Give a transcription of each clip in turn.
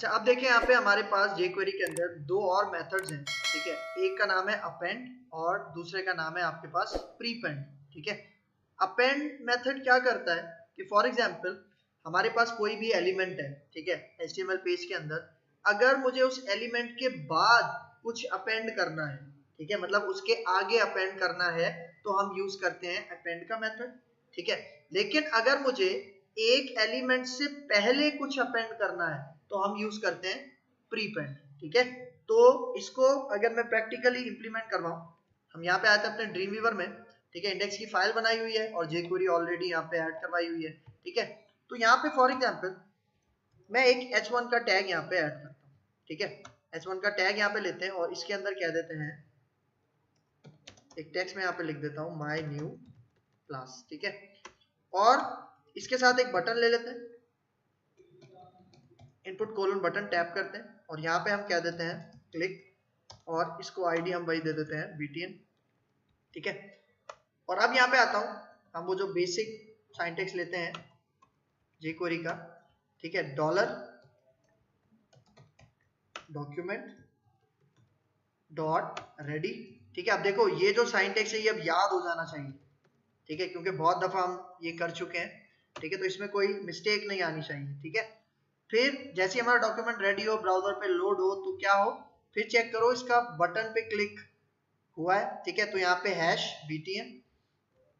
अच्छा अब देखें यहाँ पे हमारे पास jQuery के अंदर दो और मेथड्स हैं, ठीक है। एक का नाम है अपेंड और दूसरे का नाम है आपके पास प्रीपेंड, ठीक है। अपेंड मेथड क्या करता है कि फॉर एग्जांपल हमारे पास कोई भी एलिमेंट है, ठीक है, HTML पेज के अंदर, अगर मुझे उस एलिमेंट के बाद कुछ अपेंड करना है, ठीक है, मतलब उसके आगे अपेंड करना है, तो हम यूज करते हैं अपेंड का मेथड, ठीक है। लेकिन अगर मुझे एक एलिमेंट से पहले कुछ अपेंड करना है तो हम यूज करते हैं प्रीपेंड, ठीक है। तो इसको अगर मैं प्रैक्टिकली इंप्लीमेंट करवाऊं, हम यहाँ पे आए थे अपने ड्रीम वीवर में, ठीक है, इंडेक्स की फाइल बनाई हुई है और jQuery ऑलरेडी यहाँ पे ऐड करवाई हुई है, ठीक है। तो यहाँ पे फॉर एग्जांपल मैं एक h1 का टैग यहाँ पे ऐड करता हूँ, ठीक है। h1 का टैग यहाँ पे लेते हैं और इसके अंदर कह देते हैं, एक टेक्स्ट में यहाँ पे लिख देता हूँ माय न्यू क्लास, ठीक है। और इसके साथ एक बटन ले लेते हैं, इनपुट कोलन बटन टैप करते हैं और यहाँ पे हम क्या देते हैं क्लिक और इसको आईडी हम वही दे देते हैं btn, ठीक है। और अब यहाँ पे आता हूँ, हम वो जो बेसिक सिंटैक्स लेते हैं jQuery का, ठीक है, डॉलर डॉक्यूमेंट डॉट रेडी, ठीक है। अब देखो ये जो सिंटैक्स है ये अब याद हो जाना चाहिए, ठीक है, क्योंकि बहुत दफा हम ये कर चुके हैं, ठीक है, तो इसमें कोई मिस्टेक नहीं आनी चाहिए, ठीक है। फिर जैसे हमारा डॉक्यूमेंट रेडी हो, ब्राउजर पे लोड हो, तो क्या हो, फिर चेक करो इसका बटन पे क्लिक हुआ है, ठीक है, तो यहाँ पे हैश btn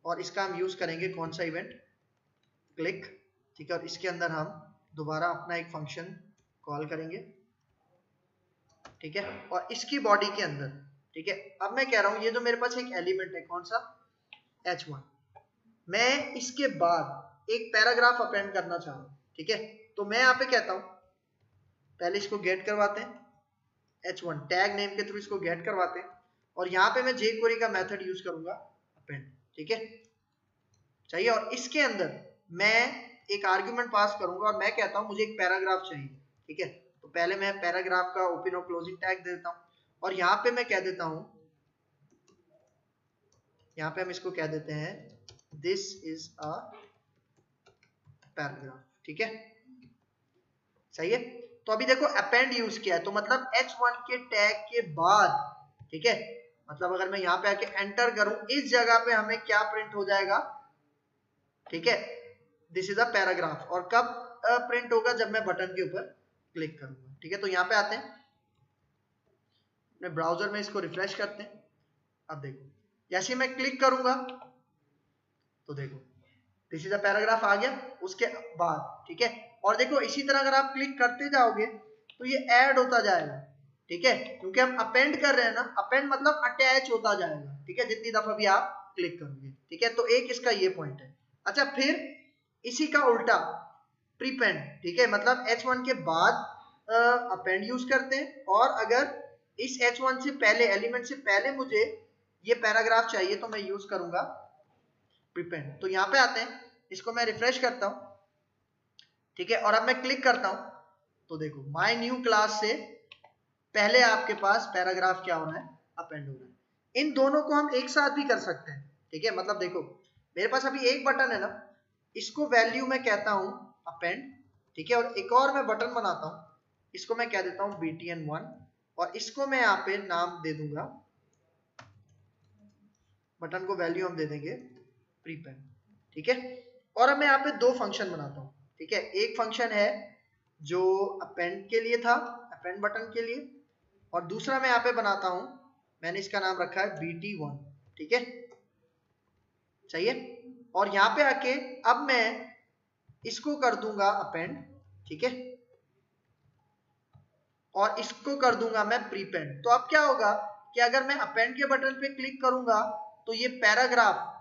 और इसका हम यूज करेंगे कौन सा इवेंट, क्लिक, ठीक है। और इसके अंदर हम दोबारा अपना एक फंक्शन कॉल करेंगे, ठीक है, और इसकी बॉडी के अंदर, ठीक है, अब मैं कह रहा हूं ये जो मेरे पास एक एलिमेंट है कौन सा h1, मैं इसके बाद एक पैराग्राफ अपेंड करना चाह रहा हूं, ठीक है। तो मैं यहाँ पे कहता हूं पहले इसको गेट करवाते हैं h1 टैग नेम के थ्रू, इसको गेट करवाते हैं और यहाँ पे मैं jQuery का मेथड यूज करूंगा अपेंड, ठीक है, चाहिए। और इसके अंदर मैं एक आर्गुमेंट पास करूंगा और मैं कहता हूं मुझे एक पैराग्राफ चाहिए, ठीक है। तो पहले मैं पैराग्राफ का ओपन और क्लोजिंग टैग दे देता हूं और यहाँ पे मैं कह देता हूं, यहाँ पे हम इसको कह देते हैं दिस इज अ पैराग्राफ, ठीक है, सही है। तो अभी देखो अपेंड यूज किया है, तो मतलब h1 के टैग के बाद, ठीक है, मतलब अगर मैं यहाँ पे आके एंटर करूं, इस जगह पे हमें क्या प्रिंट हो जाएगा, ठीक है, दिस इज अ पैराग्राफ। और कब प्रिंट होगा, जब मैं बटन के ऊपर क्लिक करूंगा, ठीक है। तो यहाँ पे आते हैं अपने ब्राउजर में, इसको रिफ्रेश करते हैं। अब देखो जैसे मैं क्लिक करूंगा तो देखो दिस इज अ पैराग्राफ आ गया उसके बाद, ठीक है। और देखो इसी तरह अगर आप क्लिक करते जाओगे तो ये ऐड होता जाएगा, ठीक है, क्योंकि हम अपेंड कर रहे हैं ना, अपेंड मतलब अटैच होता जाएगा, ठीक है, जितनी दफा भी आप क्लिक करोगे, ठीक है। तो एक इसका ये पॉइंट है। अच्छा फिर इसी का उल्टा प्रीपेंड, ठीक है, मतलब h1 के बाद अपेंड यूज करते हैं और अगर इस h1 से पहले एलिमेंट से पहले मुझे ये पैराग्राफ चाहिए तो मैं यूज करूंगा प्रीपेंड। तो यहाँ पे आते हैं, इसको मैं रिफ्रेश करता हूं, ठीक है, और अब मैं क्लिक करता हूं तो देखो माय न्यू क्लास से पहले आपके पास पैराग्राफ क्या हो रहा है, अपेंड हो रहा है। इन दोनों को हम एक साथ भी कर सकते हैं, ठीक है, मतलब देखो मेरे पास अभी एक बटन है ना, इसको वैल्यू मैं कहता हूं अपेंड, ठीक है, और एक और मैं बटन बनाता हूं, इसको मैं कह देता हूं btn1 और इसको मैं यहाँ पे नाम दे दूंगा, बटन को वैल्यू हम दे देंगे प्रीपेंड, ठीक है। और अब मैं यहाँ पे दो फंक्शन बनाता हूँ, ठीक है, एक फंक्शन है जो अपेंड के लिए था, अपेंड बटन के लिए, और दूसरा मैं यहाँ पे बनाता हूँ, मैंने इसका नाम रखा है bt1, ठीक है, चाहिए। और यहाँ पे आके अब मैं इसको कर दूंगा अपेंड, ठीक है, और इसको कर दूंगा मैं प्रीपेंड। तो अब क्या होगा कि अगर मैं अपेंड के बटन पे क्लिक करूंगा तो ये पैराग्राफ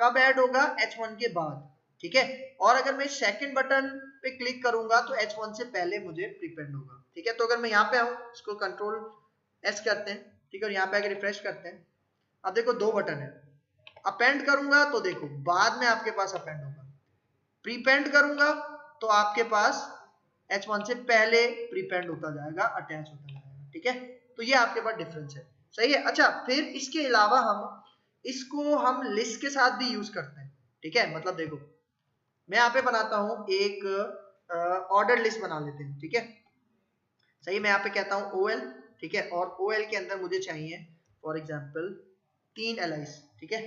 कब ऐड होगा, h1 के बाद, ठीक है। और अगर मैं सेकंड बटन पे क्लिक करूंगा तो h1 से पहले मुझे प्रीपेंड होगा, ठीक है। तो अगर मैं यहाँ पे आऊं, इसको कंट्रोल S करते हैं, ठीक है, और यहाँ पे आके रिफ्रेश करते हैं, अब देखो दो बटन है, अपेंड करूंगा तो देखो बाद में आपके पास अपेंड होगा, प्रीपेंड करूंगा तो आपके पास h1 से पहले प्रीपेंड होता जाएगा, अटैच होता जाएगा, ठीक है। तो ये आपके पास डिफरेंस है, सही है। अच्छा फिर इसके अलावा इसको हम लिस्ट के साथ भी यूज करते हैं, ठीक है, मतलब देखो मैं यहाँ पे बनाता हूं एक ऑर्डर लिस्ट बना लेते हैं, ठीक है, सही, मैं यहाँ पे कहता हूँ OL, ठीक है, और OL के अंदर मुझे चाहिए फॉर एग्जाम्पल 3 LIs, ठीक है।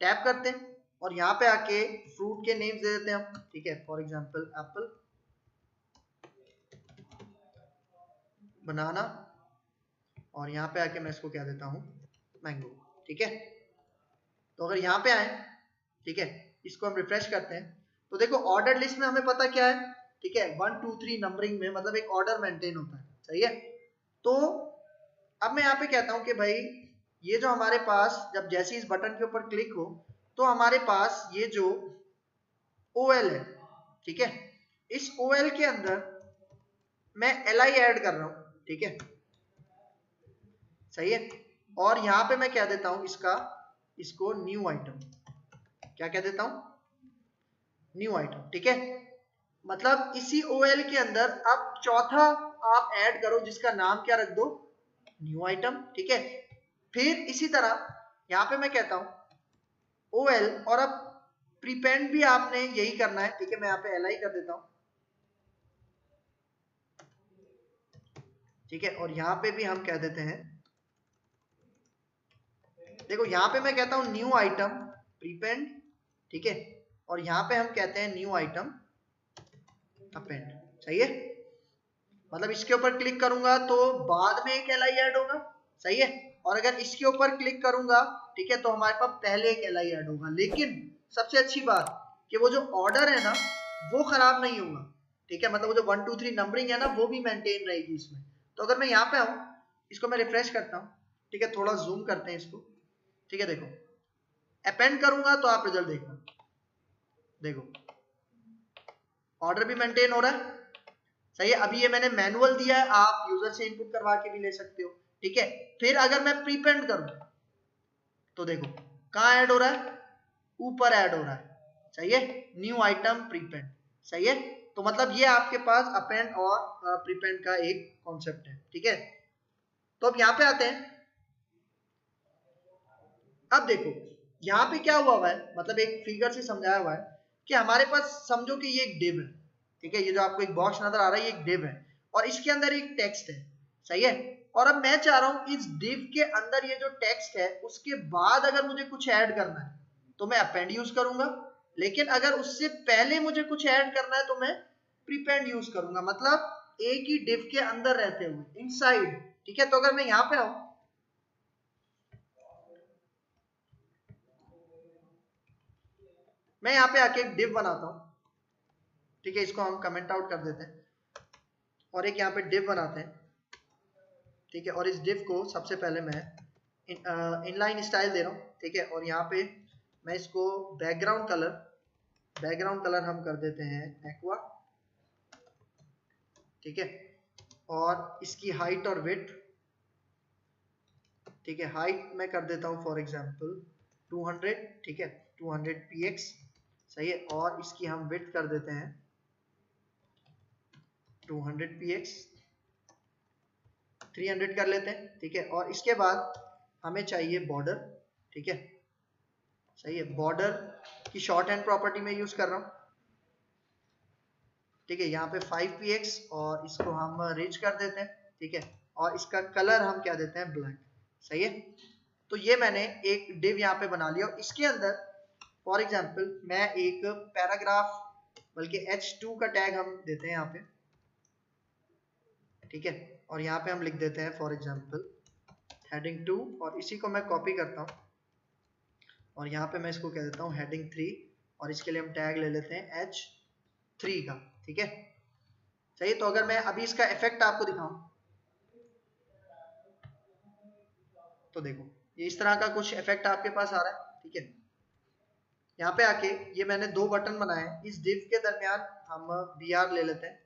टैप करते हैं और यहाँ पे आके फ्रूट के नेम्स दे देते हैं हम, ठीक है, फॉर एग्जाम्पल एप्पल, बनाना, और यहाँ पे आके मैं इसको क्या देता हूँ, मैंगो, ठीक है। तो अगर यहाँ पे आए, ठीक है, इसको हम रिफ्रेश करते हैं तो देखो ऑर्डर लिस्ट में हमें पता क्या है, ठीक है, 1 2 3 नंबरिंग में मतलब एक ऑर्डर मेंटेन होता है, सही है। तो अब मैं यहाँ पे कहता हूँ कि भाई ये जो हमारे पास जब जैसे इस बटन के ऊपर क्लिक हो तो हमारे पास ये जो OL है, ठीक है, इस OL के अंदर मैं LI ऐड कर रहा हूँ, ठीक है, सही है। और यहाँ पे मैं क्या देता हूँ इसको न्यू आइटम, क्या कह देता हूँ, न्यू आइटम, ठीक है। मतलब इसी OL के अंदर अब चौथा आप ऐड करो जिसका नाम क्या रख दो, न्यू आइटम, ठीक है। फिर इसी तरह यहाँ पे मैं कहता हूँ OL, और अब प्रीपेंड भी आपने यही करना है, ठीक है, मैं यहाँ पे LI कर देता हूँ, ठीक है, और यहाँ पे भी हम कह देते हैं, देखो यहाँ पे मैं कहता हूँ न्यू आइटम प्रीपेंड, ठीक है, और यहाँ पे हम कहते हैं न्यू आइटम अपेंड, सही है। मतलब इसके ऊपर क्लिक करूंगा तो बाद में एक LI ऐड होगा, सही है, और अगर इसके ऊपर क्लिक करूंगा, ठीक है, तो हमारे पास पहले एक LI ऐड होगा। लेकिन सबसे अच्छी बात कि वो जो ऑर्डर है ना वो खराब नहीं होगा, ठीक है, मतलब वो जो 1 2 3 नंबरिंग है ना वो भी मेंटेन रहेगी इसमें। तो अगर मैं यहाँ पे आऊँ, इसको मैं रिफ्रेश करता हूँ, ठीक है, थोड़ा जूम करते हैं इसको, ठीक है, देखो अपेंड करूंगा तो आप रिजल्ट देखना, देखो ऑर्डर भी मेंटेन हो रहा है, सही है। अभी ये मैंने मैनुअल दिया है, आप यूजर से इनपुट करवा के भी ले सकते हो, ठीक है। फिर अगर मैं प्रीपेंड करूं तो देखो कहाँ ऐड हो रहा है, ऊपर ऐड हो रहा है, सही है, न्यू आइटम प्रीपेंड, सही है। तो मतलब ये आपके पास अपेंड और प्रीपेंड का एक कॉन्सेप्ट है, ठीक है। तो अब यहाँ पे आते हैं, अब देखो यहाँ पे क्या हुआ है, मतलब एक फिगर से समझाया हुआ है कि हमारे पास समझो कि ये एक डिव है, ठीक है, ये जो आपको एक बॉक्स नजर आ रहा है ये एक डिव है और इसके अंदर एक टेक्स्ट है, सही है। और अब मैं चाह रहा हूं इस डिव के अंदर ये जो टेक्स्ट है उसके बाद अगर मुझे कुछ ऐड करना है तो मैं अपेंड यूज करूंगा, लेकिन अगर उससे पहले मुझे कुछ ऐड करना है तो मैं प्रीपेंड यूज करूंगा, मतलब एक ही डिव के अंदर रहते हुए इनसाइड, ठीक है। तो अगर मैं यहाँ पे आऊं, मैं यहाँ पे आके एक डिव बनाता हूँ, ठीक है, इसको हम कमेंट आउट कर देते हैं और एक यहाँ पे डिव बनाते हैं, ठीक है, और इस डिव को सबसे पहले मैं इनलाइन स्टाइल दे रहा हूँ, ठीक है, और यहाँ पे मैं इसको बैकग्राउंड कलर हम कर देते हैं एक्वा, ठीक है, और इसकी हाइट और विड्थ, ठीक है, हाइट मैं कर देता हूँ फॉर एग्जांपल 200, ठीक है, 200 px, सही है, और इसकी हम विड्थ कर देते हैं 200 px, 300 कर लेते हैं, ठीक है। और इसके बाद हमें चाहिए बॉर्डर, ठीक है, सही है, बॉर्डर की शॉर्ट हैंड प्रॉपर्टी में यूज कर रहा हूँ, ठीक है, यहाँ पे 5px और इसको हम रिच कर देते हैं, ठीक है, और इसका कलर हम क्या देते हैं ब्लैक, सही है। तो ये मैंने एक डिव यहाँ पे बना लिया और इसके अंदर फॉर एग्जांपल मैं एक पैराग्राफ, बल्कि h2 का टैग हम देते हैं यहाँ पे, ठीक है, और यहाँ पे हम लिख देते हैं फॉर एग्जांपल हेडिंग 2 और इसी को मैं कॉपी करता हूँ और यहाँ पे मैं इसको कह देता हूँ हेडिंग 3 और इसके लिए हम टैग ले लेते हैं h3 का, ठीक है, सही। तो अगर मैं अभी इसका इफेक्ट आपको दिखाऊं तो देखो ये इस तरह का कुछ इफेक्ट आपके पास आ रहा है, ठीक है। यहाँ पे आके ये मैंने 2 बटन बनाए, इस डिव के दरमियान हम br ले लेते हैं,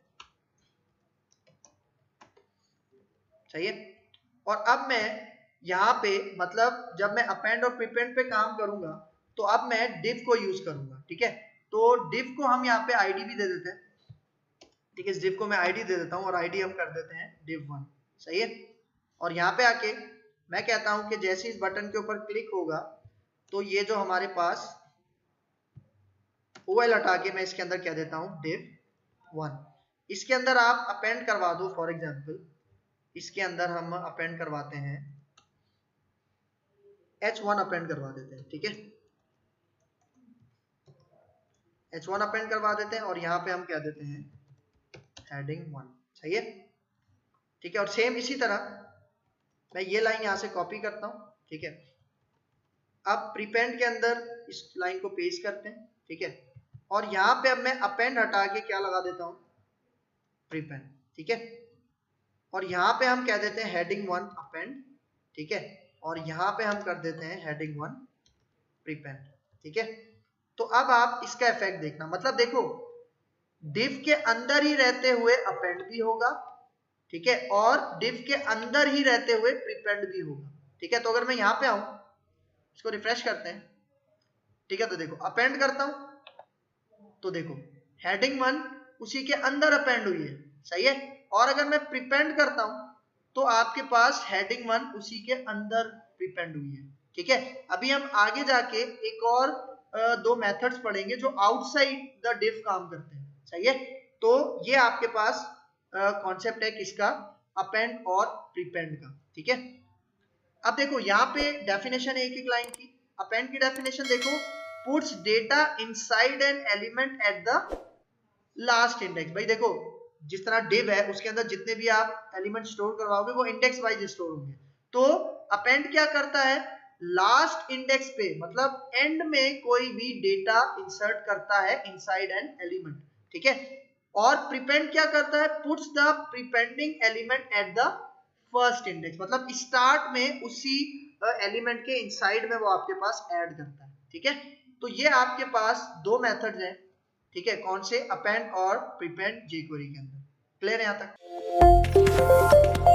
सही है। और अब मैं यहाँ पे मतलब जब मैं अपेंड और प्रीपेंड पे काम करूंगा तो अब मैं div को यूज करूंगा, ठीक है। तो div को हम यहाँ पे id भी दे देते हैं, ठीक है, इस div को मैं id दे देता हूँ और id हम कर देते हैं div1, सही है। और यहाँ पे आके मैं कहता हूँ कि जैसे इस बटन के ऊपर क्लिक होगा तो ये जो हमारे पास OL हटा के मैं इसके अंदर क्या देता हूँ div1, इसके अंदर आप अपेंड करवा दो, फॉर एग्जांपल इसके अंदर हम अपेंड करवाते हैं h1 अपेंड करवा देते हैं, ठीक है, h1 अपेंड करवा देते हैं और यहाँ पे हम क्या देते हैं हेडिंग 1, सही है, ठीक है। और सेम इसी तरह मैं ये लाइन यहाँ से कॉपी करता हूँ, ठीक है। अब प्रीपेंड के अंदर इस लाइन को पेस्ट करते हैं, ठीक है, और यहाँ पे अब मैं अपेंड हटा के क्या लगा देता हूँ प्रीपेंड, ठीक है। और यहाँ पे हम कह देते हैं हेडिंग 1 अपेंड, ठीक है, और यहाँ पे हम कर देते हैं हेडिंग 1 प्रीपेंड, ठीक है। तो अब आप इसका इफेक्ट देखना, मतलब देखो डिव के अंदर ही रहते हुए अपेंड भी होगा, ठीक है, और डिव के अंदर ही रहते हुए प्रीपेंड भी होगा, ठीक है। तो अगर मैं यहाँ पे आऊं, इसको रिफ्रेश करते हैं, ठीक है, तो देखो अपेंड करता हूं तो देखो हेडिंग 1 उसी के अंदर अपेंड हुई है, सही है। और अगर मैं प्रीपेंड करता हूं तो आपके पास हेडिंग 1 उसी के अंदर प्रीपेंड हुई है, ठीक है। अभी हम आगे जाके एक और दो मेथड्स पढ़ेंगे जो आउटसाइड द डिव काम करते हैं, सही है। तो ये आपके पास कॉन्सेप्ट है किसका, अपेंड और प्रीपेंड का, ठीक है। अब देखो यहाँ पे डेफिनेशन है एक एक लाइन की। अपेंड की डेफिनेशन देखो, puts data inside an element at the last index. भाई देखो जिस तरह डिव है उसके अंदर जितने भी आप एलिमेंट स्टोर करवाओगे वो इंडेक्स वाइज स्टोर होंगे, तो अपेंड क्या करता है लास्ट इंडेक्स पे, मतलब एंड में कोई भी डेटा इंसर्ट करता है इनसाइड एन एलिमेंट, ठीक है। और प्रीपेंड क्या करता है, puts the prepending element at the first index, मतलब स्टार्ट में उसी एलिमेंट के इनसाइड में वो आपके पास ऐड करता है, ठीक है। तो ये आपके पास दो मेथड्स हैं, ठीक है, कौन से, अपेंड और प्रीपेंड jQuery के अंदर। क्लियर है यहाँ तक?